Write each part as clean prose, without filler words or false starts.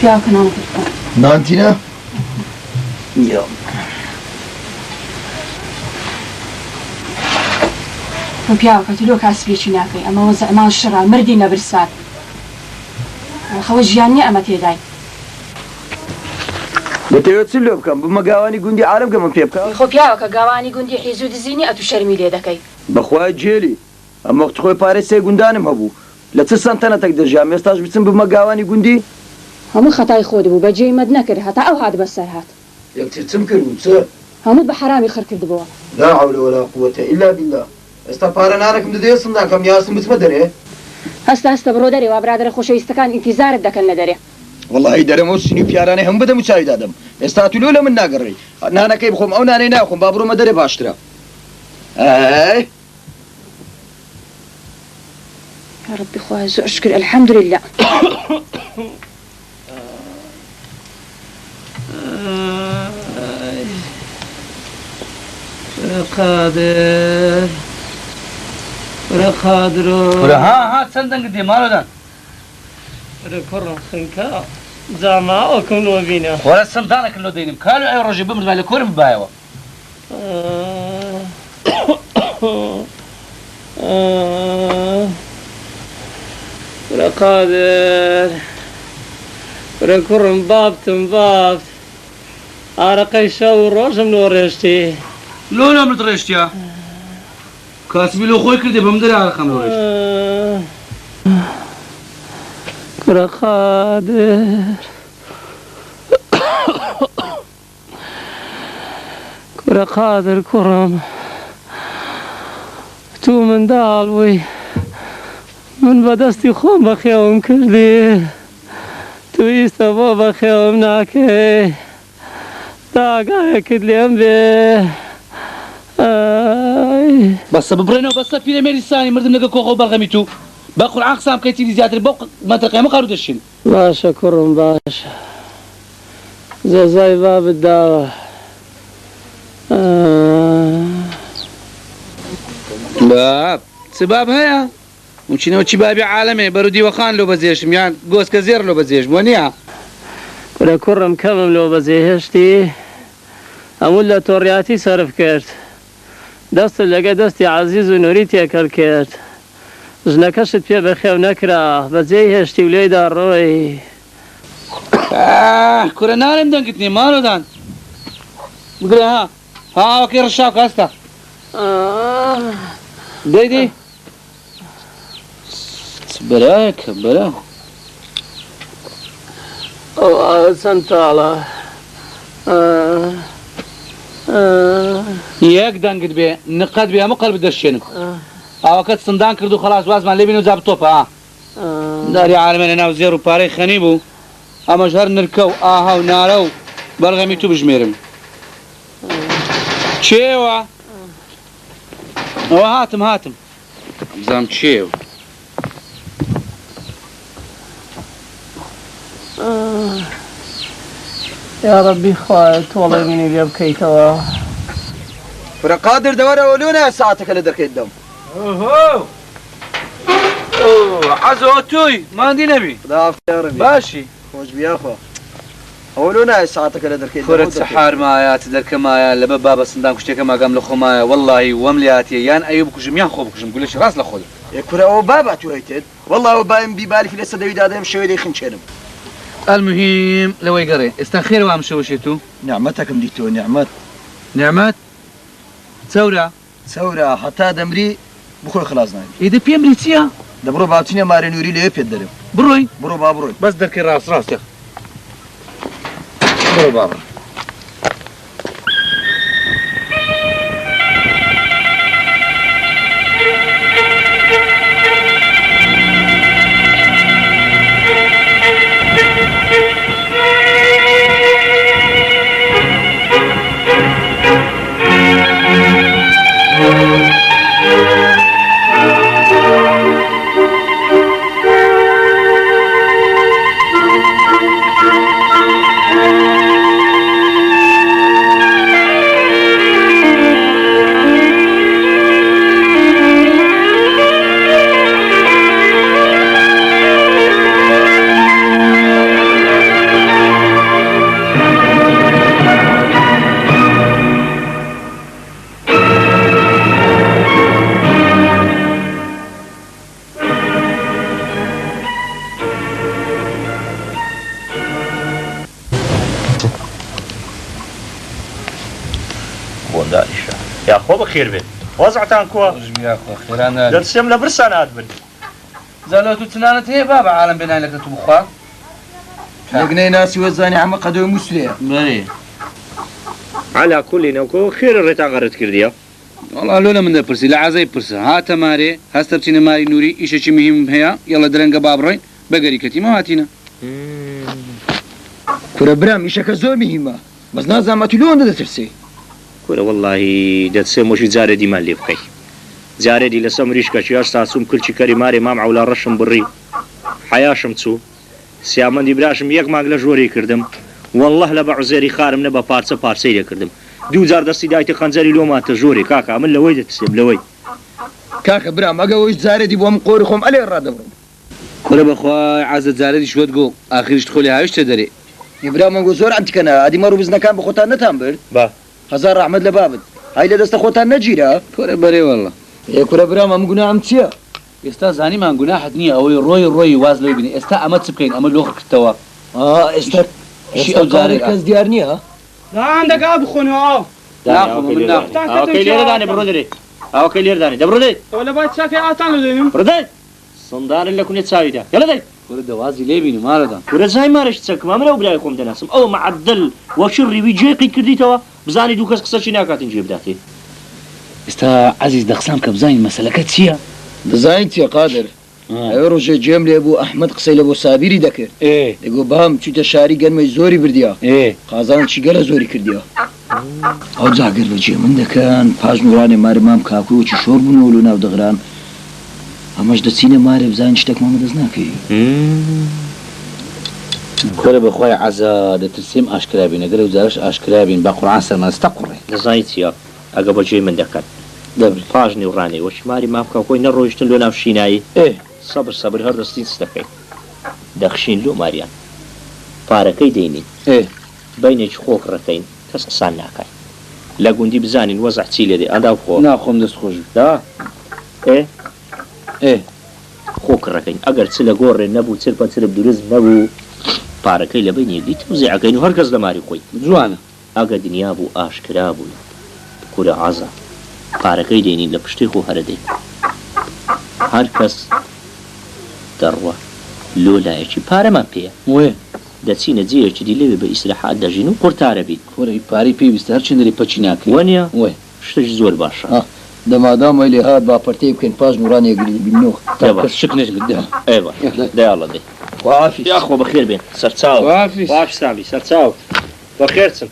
بیا کنم نانتینا یا بیا که تو کاس بیچی نکی اما شرع مردی نبرسات خوش جانی اما تیدای دەتەوێت چ لێ بکەم بمە گاوانی گوندی عالم کە من پێ بکە خۆ پیاوەکە گاوانی گوندی حیزوو دزینی ئەتو شەرمی لێ دەکەی بەخوای جێلی ئەم وەخت خۆی پارەی سێ گوندانم هەبوو لە چ سەنتەنەتێک دەژام ئێستاش بچم بمە گاوانی گوندی هەموو خەتای خۆت بوو بەجێی مەد نەکرد هەتا ئەو هات بەسەر هات یەکتر چم کردبوو چ هەمووت بە حرامی خڕ کردبەوە لا حول ولا قوة إلا بالله ئێستا پارە نانەکەم دەدەیە سنداکەم یاسم بچمە دەرێ هەستا بڕۆ دەرێ وا برادرە خۆشەویستەکان ئینتیزارت دەکەن لە دەرێ والله دەرەمە سنی و پیارانەی هەموو بەدەم و چاوی دادەم ئێستا تولۆ لە من ناگەڕێی نانەکەی بخۆم ئەو نانەی ناخۆم با بڕۆمە دەرێ باشترە يا ربي خويا زو اشكر الحمد لله قادر ولا قادر ولا ها صندوق دي مالودان ولا كرم خنكا زعما وكم لو بينا ولا صندانك اللي دينم كانوا اي رجل بمز مال كورم بايوا ولا قادر ولا كرم بابت عرقي شو روج من ورشتي لولا مترشتيا كاسبي لو خوي كردي بمدري على خم لورش ولا قادر ولا قادر كرم تو من دالوي من بدستي خوم بخيوم كردي تو يستبو بخيوم ناكي داقا كدليم بي بس ببرينو بس في ميري ثاني مردم نلقى كوخو برغمي تو بقرعان قسام كيتي زيادة بوق ما تلقى ما قالوا دشين باشا كرم باشا زي باب الدعوة باب سباب هيا وشنو شبابي عالمي برودي وخان لو بزيشم يعني جوز كزير لو بزيشم ونيا ولا كرم كمم لو بزيهشتي أمولا تورياتي صرف كرت دست لقى دستي عزيز ونوريتي أكل كرت زنكشت بيه بخيو نكره بزيهشتي وليدا الروي كورنا لم دنقتني مالو دان بقول ها وكير الشاك هستا ديدي براك برا سنتالا ياك دنقت بيه نقد بيه مقلب دشينو وقت صندان كردو خلاص وازمان لبينو زاب توبا داري عالمين انا وزيرو باري خنيبو اما جهر نركو ونارو برغمي تو بجميرم تشيوا هاتم زام تشيو يا ربي خايت والله مني بيبكي توا فرا قادر دورة ولونا ساعتك اللي دركي الدم اوه عزوتوي ما عندي نبي ضعف يا ربي باشي خوش بياخو ولونا ساعتك اللي دركي الدم فرد سحار مايا تدرك مايا لما بابا صندان كشتيك ما قام لخو مايا والله وملياتي يان ايوب كشم يان خوب كشم قولش راس لخو يا كرة او بابا تويتد والله هو باين ببالي في لسه دوي دادم شوي دي خنشنم المهم لو يقري استخير وام شوشيتو نعمتكم ديتو نعمات ثورة حتى دمري بخوي خلاص نايم اذا بيم بريتيا دبرو بابتيني ماري نوري ليه بيدرم بروي بابروي بس درك راس يا برو بابا يا خۆ بەخێر بێت وەزعتان کووە خێران دەچێم لە برسان هاتبن زەلۆت و چنانت هەیە بابە عالم بێنانەکەت و بخوا لەگنەی ناسی وەزانی ئەمە قەدەوەی موسلەیە بەێ على كل نوكو خير الريتان غرت كرديا والله لولا من دەپرسی لە عەزای پرسە هاتە مارێ هەستە بچینە ماری نووری ئیشێکی مهم هەیە یەڵە درەنگە بابڕۆین بەگەری کەتیمە هاتینە کورە برام ئیشەکە زۆر مهمە بەس نازانم ئەتو لەوەندە دەترسێ كورة والله دەتسێ مۆژی جارێ دیمان لێ بکەی جارێدی لەسە مریشکەکی هەستا چووم کلچی کەری مارێ مام عولا ڕەشم بڕی حیاشم چوو سیامەندی براشم یەک مانگ لە ژۆری کردم والله لە بە عوزێری خارم نە بە پارچە پارچەی لێ کردم دوو جار دەستی دایتە خەنجەری لۆماتە ژۆری کاکە من لەوەی دەتسێم لەوەی کاکە برام ئەگەوەی جارێدی بۆم قۆری خۆم ئەلێ ڕادەبڕم کورە بەخوای عەزە جارێدی شوت گۆ ئاخریشت خۆلی هاویشتە دەرێ برامەگۆ زۆر ئەنتیکەنە ئەدی مەڕ و بزنەکان بە خۆتان نەتان برد با هەزار ڕەحمەت لە بابت هەی لە دەستە خۆتان نەگیرە کورە بەرێ والله کورە برام ئەم گوناهم چییە ئێستا زانیمان گوناحت نییە ئەوەی ڕۆی واز لەوەی بینی ئێستا ئەمە چ بکەین ئەمە لۆخ کردەوە ئێستا ئەو جارێک کەس دیار نییە لاان دەگا بخۆنەوە ئەوکەی لێرەدانێ بڕۆ دەرێ ئەوکەی لێردانێ دەبڕۆ دەی ئەو لە بای چاکەی ئاتان لە دێنم بڕدەی سندانن لە کونێ چاویدا یەڵە دەی کورە دەوازی لێ بینی مارەدان کورە زای مارەش چەکم ئەمە لەو برای خۆم دەناسم ئەو معەدل وەشی ڕیوی جێقی کردیتەوە بزانی دوو کەس قسەچی ناکاتن جێ بداتێ ئێستا عەزیز دەخسام کە بزانین مەسەلەکە چییە دەزانین چییە قادر ئەوێ ڕۆژێ جێم لێ بوو ئەحمەد قسەی لە بۆ سابیری دەکرد دەگو بام چیتە شاری گەنمەی زۆری بردیا قازان چی گەلە زۆری کردیەوە ئەو جاگەر بە جێ من دەکەن پاش نوڕانێ مارە مام کاکوی وەچی شۆر بوونەوە لە ناو دەغران ئەمەش دەچینە مارێ بزانین شتێکمانە دەست ناکەی کورە بەخوای عەزا دەترسیم ئاشکرا بین ئەگەر ئەو جارەش ئاشکرا بین بە قورعان سەرمەستە قوڕێ دەزانی چییە ئەگە بەجێ من دەکەن پاش نێوڕانێ وەچی ماری مام کاکۆی نەڕۆیشتن لۆ ناو شینایی سەبر هەر دەستی چ دەکەین دەخشین لۆ ماریان پارەکەی دەینین بینێکی خۆکڕەکەین کەس قسان ناکەین لە گوندی بزانین وەزع چی لێ دێ ئەدا خۆ ناخۆم دەست خۆش دا خۆکڕەکەین ئەگەر چ لە گۆڕێ نەبوو چرپە چرپ دروست نەبوو پارەکەی لە بینی یەکدی توزیعەکەین و هەر کەس لە ماری خۆی جوانە ئەگە دنیا بوو ئاشکرا بوو کورە عەزا پارەکەی دێنین لە پشتی خۆ هەرە دێ هەر کەس دەڕوە لۆ لایەکی پارەمان پێە وێ دەچینە جێیەکی دی لێوێ بە ئیسراحات دەژین و قورتارە بین کورەی پاری پێویستە هەر چندری پەچی ناکەی وەنیە وێ شتێک زۆر باشە دەمادامەی لێ هات با پەرتەی بکەین پاش نوڕانێ گری بینەوە کەس شک نێژگدا ئێوە دەیاڵە دێ یاخۆ بەخێر بێن سەرچاو وافستامی سەرچاو بەخێر چن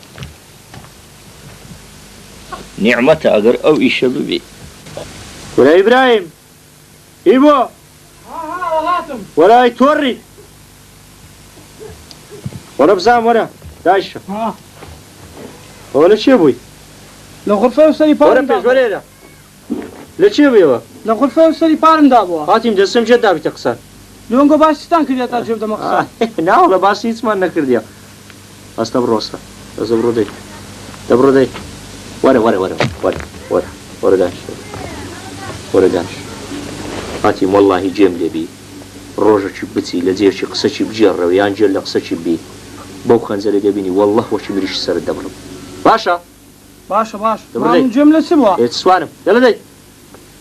نیعمەتە ئەگەر ئەو ئیشە ببێ وەرە ئیبراهیم هی بۆ وەرای تۆڕی وەرە بزان وەرە دایشە ئەوە لە چێ بووی لە غرفە و سەری وەرە پارم پێش وەرێرە لە چێ بێەوە لە غرفە و سەری پارمدا بووە هاتیم دەستم جێ داویتە قسە لۆنگۆ باشتان کردێت تا جێ دەمە قسە ناو لە باسی هیچمان نەکردیە ئەستە بڕۆستە ئەزە بڕۆ دەی دەبڕۆ دەی وەرە دانش هاتیم وەڵڵاهی جێم لێبی ڕۆژێکی بچی لە جێرکی قسەکی بجێڕەوە یان جێر لە قسەکی بی بەو خەنجەرە دەبینی وەڵڵه وەکی مریش سەرت دەبڕم باشە باش جێم لە چ بووە هێچ سوانم دەڵە دەی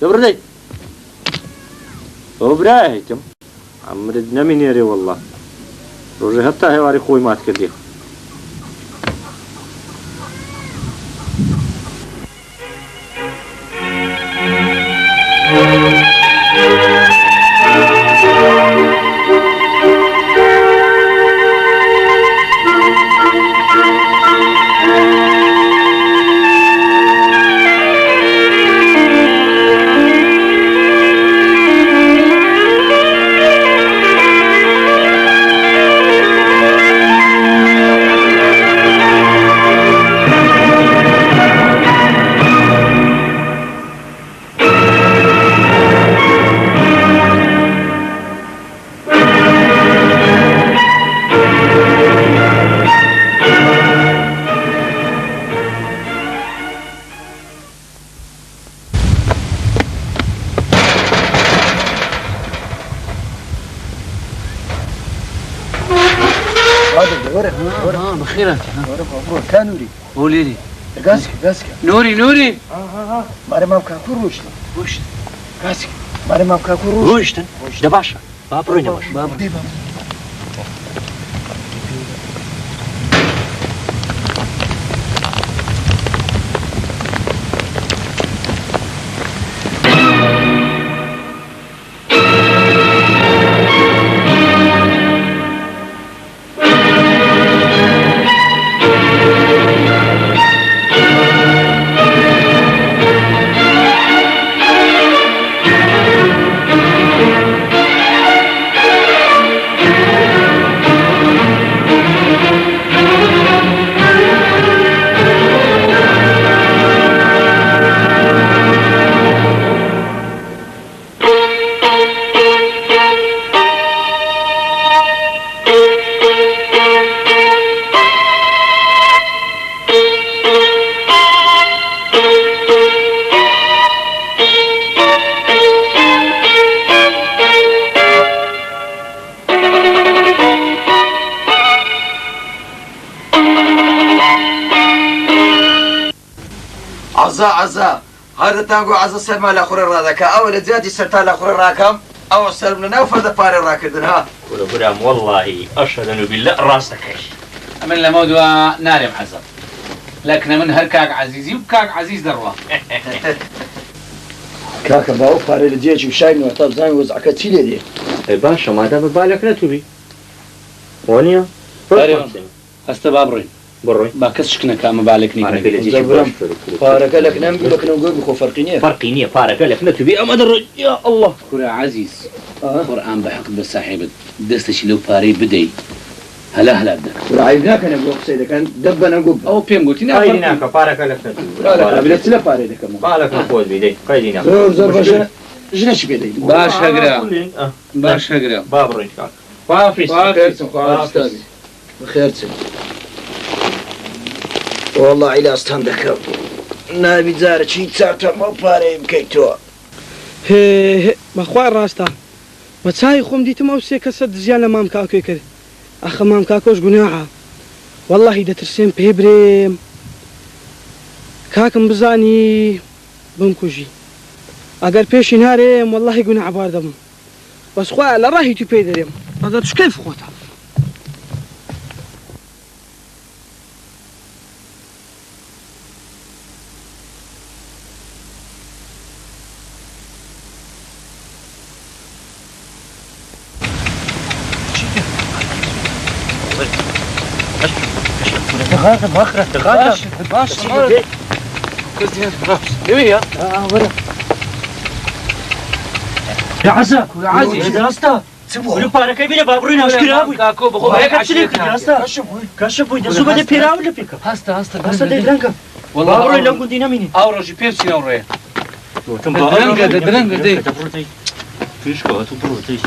دەبڕ دەی ئەو برایتم ئەمرت نەمینێرێ وەڵڵه ڕۆژێ هەتا هێواری خۆی مات کردی بخير انت كانوري قولي لي گاسکە نوری مارە مام کاکو ڕۆشتن گاسکە مارە مام کاکو ڕۆیشتن دە باشە با بڕۆینەوەش عزا هذا تانگو عزا سلمى لا خوري رادك اول زيادي سرتا لا خوري راكم او سلم لنا وفرد باري راكدن ها ولا برام والله اشهد انه بالله راسك من لموضوع نارم حزب لكن من هركاك عزيزي وكاك عزيز دروا كاكا باو باري لديجي وشاين وعطاب زاني وزعك تيلي دي اي باشا ما دام بالك لا تبي ونيا هستا بابرين بروي با كسشكنا كام بالك نيك فارك لك نقول لك نقول بخو فرقينيه فارك لك لا تبي اما در يا الله كرة عزيز قرآن بحق بالصاحب دستش لو باري بدي هلا بدك عيبناك انا بقول سيدي كان دبنا نقول او بيم قلت لنا قايديناك فارك لك لا بلت لا باري دك بالك نقول بيدي قايديناك زور جناش بيدي باش هقرا بابرين كاك خير بخيرتك والله على استندك نابي زارة شي تسارتا مو باري بكيتو هي بخوار راستا بتساي خوم ديتم او سي كسد زيان مام كاكو كده اخ مام كاكوش قناعه والله اذا ترسم بيبريم كاكم بزاني بمكوجي اگر پیش نارم والله قناع باردم بس خواه لراهي تو بيدريم اگر تش كيف خوتها باش يا عزاك يا عزيز يا اسطى ولو بارك بينا بابرين اشكرابوي كاكو بخو هيك اشتريك يا اسطى كشفوي ده سوبر بيرا ولا بيك هستا ده درنكا والله بابرين لو كنت ميني اورو جي بيرسي نوري درنكا دي فيش كو تبروتي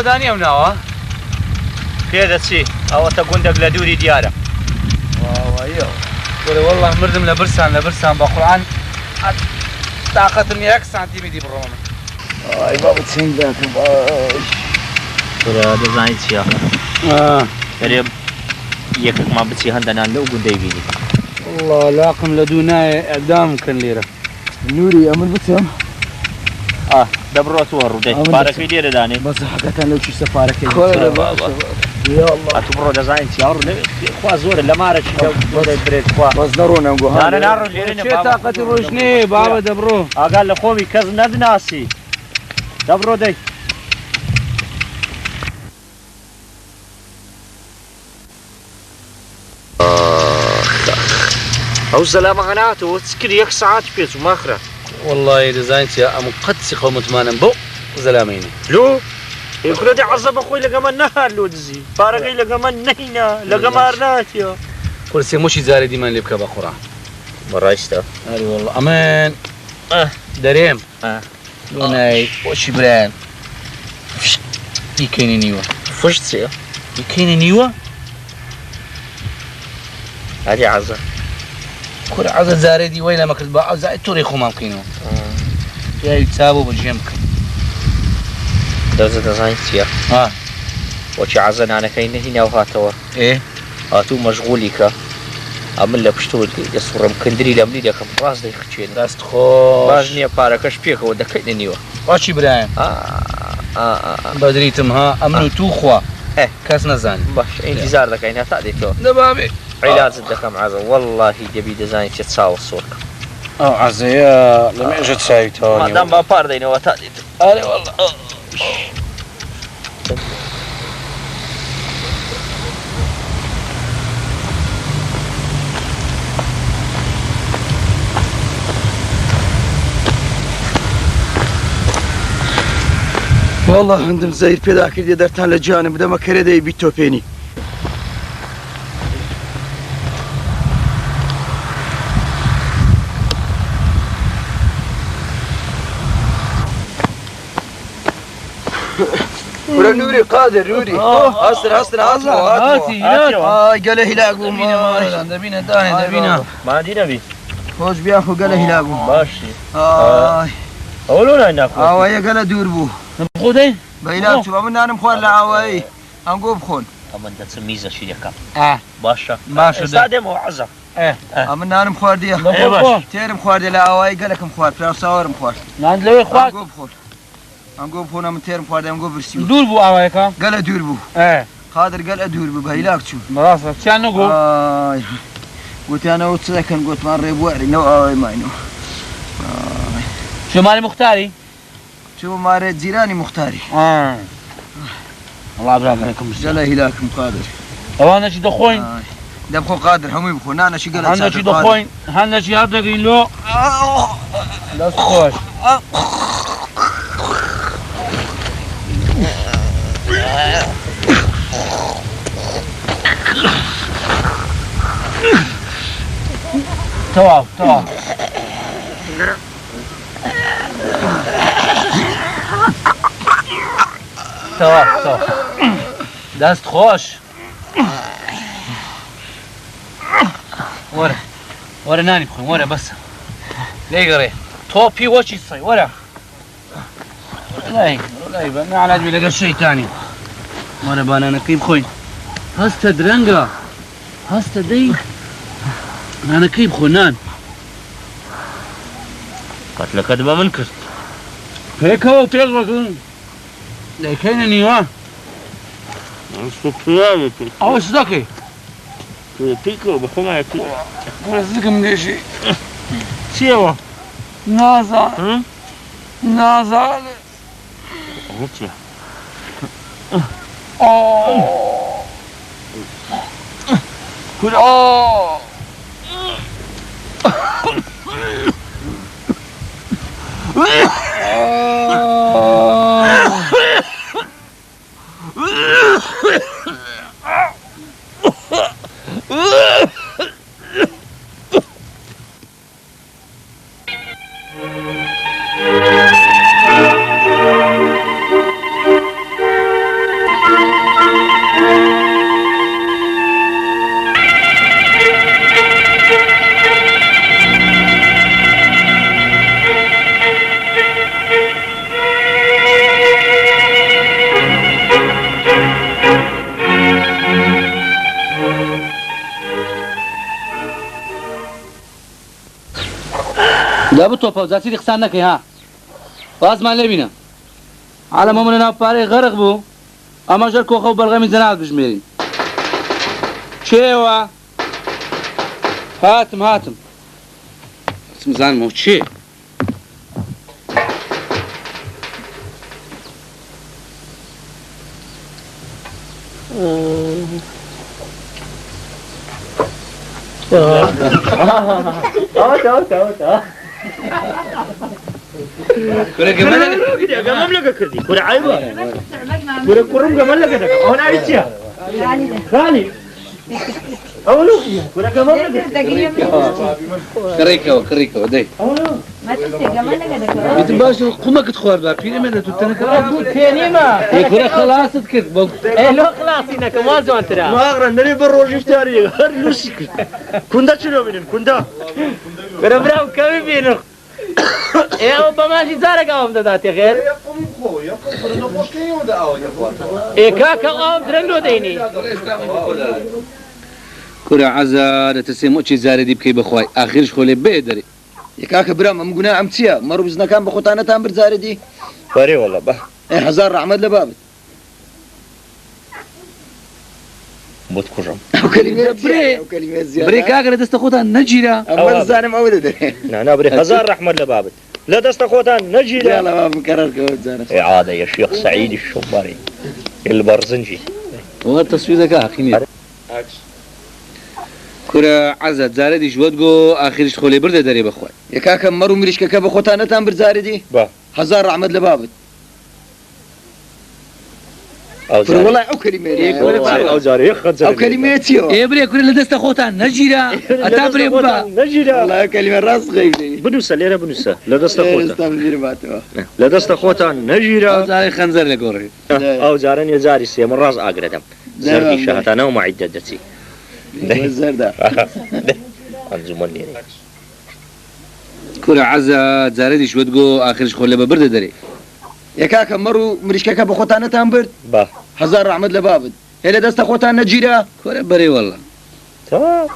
داني او ناوا كذا سي او تقندق لدوري دياره والله مردم لبرسان بقرآن طاقة 100 سنتيمتر بالروم اي ما بتسين ذاك باش ولا دزاين سيا قريب يكك ما بتسي هندنا لو قندي بيني والله لاقم لدونا اعدام كان ليره نوري امر بتسم دبرت ورودي بارك في دير داني بس حقيقة لو شي سفارك يا الله اتبرو دزاين سيار خوا زور لمارك بريد خوا بس ضرونا نقول انا نعرف اللي طاقة روشني بابا دبرو قال لخوي كز ندناسي دبرو دي ئەو زەلامەغەناتەوە چ کرد 1 ساعات پێچ و ماخرا والله دەزانیتە ئەم قەت سیخە متمانم بۆ زەلامەینی لۆ ئێکورەتی عەزە بەخۆی لەگەمە نەهات لۆ دزی پارەکەی لەگەمە نەهینا لەگەمار ناتیە کورسێ مۆشی جارێ دیمان لێ بکە بە خوڕا بەڕاستە ئەری والله ئەمن دەرێم دۆنای بۆچی برایان بیکەینە نیوە فشت چێ بیکەینە نیوە هەری عەزە کورە عەزە جارێ دیوەی لەمە کرد بە ئەوزای تۆڕی خۆمان بکەینەوە یاوی چاوە بە ژێم بکەین دەزە دەزانیت چییە ها بۆچی عەزە نانەکەی نەهیناو هاتەوە ئێ هاتوو مەشغوڵی کە ئەمن لە پشتۆ دەسوڕم کندری لە منی دەکەم ڕاست دەیخچێن دەست خۆش باش نییە پارەکەش پێکەوە دەکەینە نیوە باچی برایان بەدریتم ها ئەمن و تو خوا کەس نەزانی باش ئینتیزار دەکەین هەتا دێتەوە دەبابێ عیلازت دەکەم عەزە وەڵڵاهی دەبی دەزانیت چێ چاوە سۆرکە ئەو عەزەیە لە مێژە چاویتەوە مادام با پار دەینەوە تا دێت ئەرێ وەڵڵا والله هەندم زەیر پێدا کردێ دەرتان لە جیانم بدەمە کەرێ دەی بیت تۆپێنی ولا نوري قادر نوري هستر هاتي قال هلاك دەبینە دانێ دەبینە مادی نەبی خۆش بیان خۆ گەلە هیلاک بوو باشی ئەوە لۆ نای ناخۆ ئاوایە گەلە دوور بوو خۆدەی بەیلاک چوو ئەمن نانم خوارد لە ئاوایی ئەنگۆ بخۆن ئەمن دەچم میزەشی دەکەم باشە ئێستا دێمەوە عەزە ئەمن نانم خواردیە تێرم خواردێ لە ئاوایی گەلەکەم خوارد پراوساوەرم خوارد نان لەوێ خوارد ئەنگۆ بخۆن ئەنگۆ بخۆن ئەمن تێرم خواردە ئەنگۆ برسی دوور بوو ئاوایەکە گەلە دوور بوو قادر گەلە دوور بوو بەیلاک چوو بەڕاستە چیان نەگۆ گوتیانەوە چ دەکەن گوتمان ڕێبوارینەوە ئاوای ماینەوە شمالی مختاری چوو مارێ جیرانی مختاری وڵا براکەم گەلە هیلاکم قادر ئەوانەی دەخۆین دەبخۆ قادر هەمووی بخۆ نانەشی گەلە هەندێکی دەخۆین هەندێکی هەر دەگرین لۆ دەست خۆش تەواو تەواو تەواو دەست خۆش وەرە وەرە نانی بخۆین وەرە بەسە لێگەڕێ تۆپی وەچی سەی وەرە لای بە نەعلات بێ لەگەڵ شەیتانی وەرە بانانەکەی بخۆین هەستە درەنگە هەستە دەی نانەکەی بخۆ نان قەتلەکەت بە من کرد پێکەوە تێز بەکەن دەیکەینە نیوە ئەوە چ دەکەی پێکەوە بە خۆمایە ڕزگم دێژی چیەوە نازانم نازانم کورا دابە تۆپە جاچی قسان نەکەی ها وازمان لێ بینە عالەمە منە ناو پارەی غەرق بوو ئەمە ژەر کۆخە و بەڵغەمی جەناب بژمێرین چێوە هاتم زانمەوە چێ كورة قمم لك كردي كورة عيبة كورة كورم قمم لك دك هنا عيشيا خالي أولو كورة قمم لك كريكو دي يتباشر قمك تخور بقى في من تتنكر ثاني ما كورة خلاص تكت ايه لو خلاص انك ما زون ترى ما أغرى نري برو جفتاري هر نوسك كندا شنو منهم كندا برا كم بينو ايه او ماشي زارك اوم داتي غير ايه كاكا اوم ترندو ديني كورة عزا تسمو شي زاردي بكي بخواي آخرش خولي بيدري يكاك برام ام قناع ام تسيا مرو بزنا كان بخوتانا تامبر زاردي بري والله به ايه هزار رحمد لبابت بوت كرم او كلمة بري او كلمة زيادة بري كاكرة دستخوتها نجيرا اما الزانم اولي دري نانا بري هزار رحمة لبابت لا دستخوتان نجي يلا ما بكرر كود زانم إعادة يا شيخ سعيد الشماري البرزنجي هو التصوير ذاك أخيني كورة عزا زاردي جودجو آخرش خولي برد داري بخواي يكاك مرو مريشكا بخوتانا تامبر زاردي با هزار رحمد لبابت أو زاري والله او كلمة أو زاري خنزر او كلمة تيو إيه بري كورة لدست أخوتها نجيرا أتابري ببا نجي والله كلمة راس غيبني بنوسا ليرة بنوسا لا دستخوتان استغفر باتوا لا دستخوتان نجيرا زاري خنزر لقوري أو زارن يا زاري سيم الراس أقردم زردي شهتنا وما عددتي الزردة أنزمني كورة عزا زاردي جودجو آخرش خولي برد داري يكاك مرو مريشكا بخوتانا تامبر با هزار رحمد لبابت هلا دست خوتانا نجيرا كورة بري والله تمام